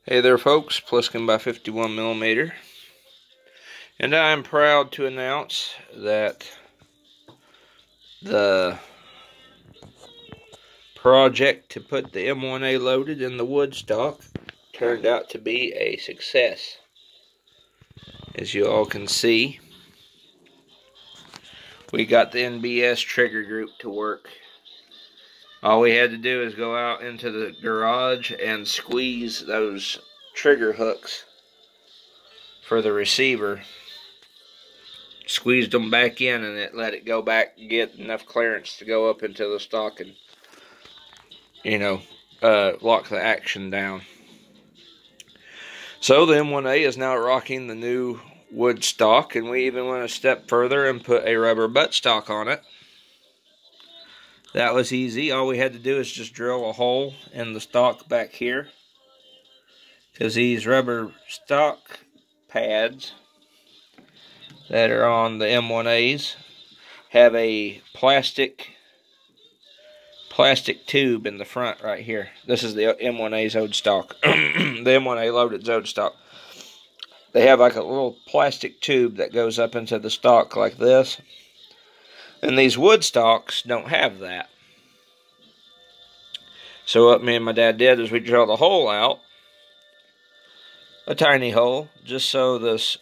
Hey there folks, Pliskin by 51mm, and I'm proud to announce that the project to put the M1A loaded in the wood stock turned out to be a success. As you all can see, we got the NBS trigger group to work. All we had to do is go out into the garage and squeeze those trigger hooks for the receiver. Squeezed them back in and it let it go back and get enough clearance to go up into the stock and, lock the action down. So the M1A is now rocking the new wood stock, and we even went a step further and put a rubber buttstock on it. That was easy. All we had to do is just drill a hole in the stock back here, because these rubber stock pads that are on the M1As have a plastic tube in the front right here. This is the M1A's old stock. The M1A loaded old stock. They have like a little plastic tube that goes up into the stock like this. And these wood stocks don't have that. So what me and my dad did is we drilled a hole out. A tiny hole, just so this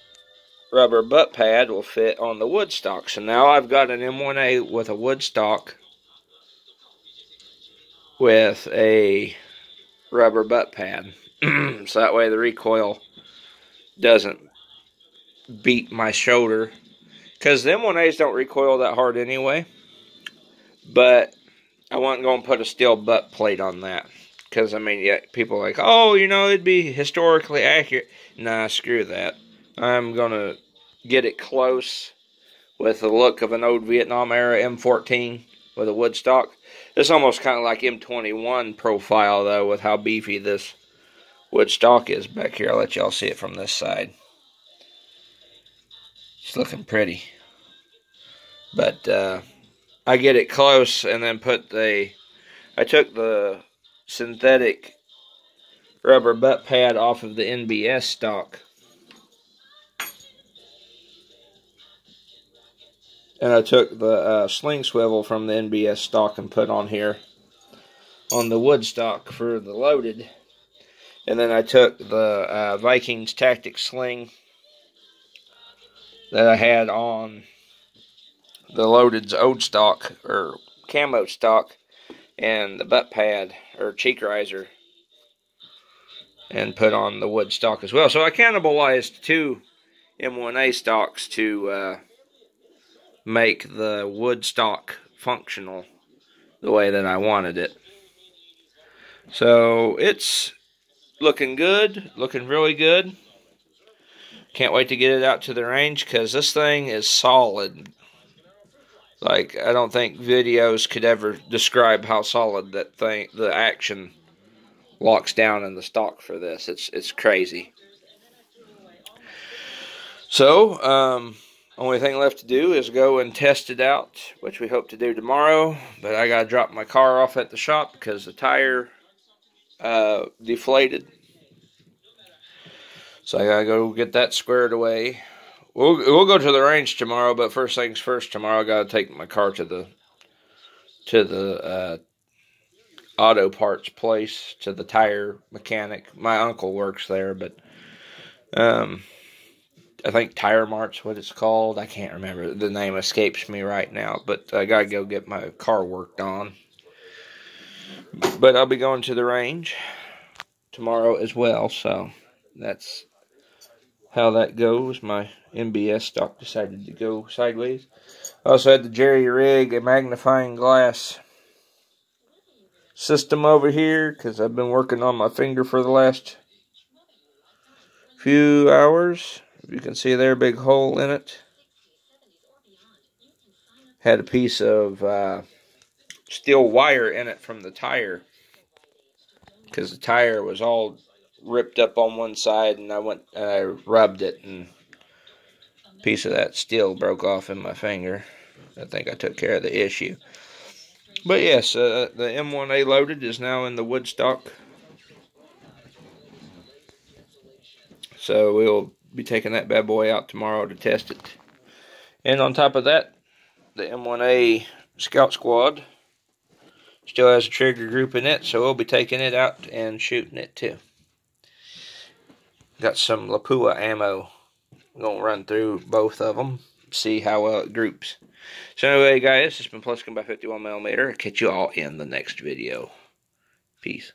rubber butt pad will fit on the wood stock. So now I've got an M1A with a wood stock with a rubber butt pad. So that way the recoil doesn't beat my shoulder. Because the M1As don't recoil that hard anyway. But I wasn't going to put a steel butt plate on that. Because, people are like, oh, it'd be historically accurate. Nah, screw that. I'm going to get it close with the look of an old Vietnam era M14 with a wood stock. It's almost kind of like M21 profile, though, with how beefy this wood stock is back here. I'll let y'all see it from this side. It's looking pretty. But I get it close and then I took the synthetic rubber butt pad off of the NBS stock. And I took the sling swivel from the NBS stock and put on here on the wood stock for the loaded. And then I took the Vikings Tactic sling that I had on the loaded's old stock, or camo stock, and the butt pad, or cheek riser, and put on the wood stock as well. So I cannibalized two M1A stocks to make the wood stock functional the way that I wanted it. So it's looking good, looking really good. Can't wait to get it out to the range, because this thing is solid. Like, I don't think videos could ever describe how solid that thing, the action locks down in the stock for this. It's crazy. So, only thing left to do is go and test it out, which we hope to do tomorrow. But I gotta drop my car off at the shop because the tire deflated. So I gotta go get that squared away. We'll go to the range tomorrow, but first things first, tomorrow I gotta take my car to the auto parts place, to the tire mechanic. My uncle works there, but I think Tire Mart's what it's called. I can't remember. The name escapes me right now, but I gotta go get my car worked on. But I'll be going to the range tomorrow as well, so that's how that goes. My NBS stock decided to go sideways. I also had the jerry rig a magnifying glass system over here, because I've been working on my finger for the last few hours. You can see there, big hole in it. Had a piece of steel wire in it from the tire, because the tire was all ripped up on one side, and I rubbed it, and a piece of that steel broke off in my finger. I think I took care of the issue. But yes, the M1A loaded is now in the wood stock. So we'll be taking that bad boy out tomorrow to test it. And on top of that, the M1A Scout Squad still has a trigger group in it, so we'll be taking it out and shooting it too. Got some Lapua ammo. I'm going to run through both of them, see how well it groups. So anyway, guys, it's been Pluskin by 51mm. I'll catch you all in the next video. Peace.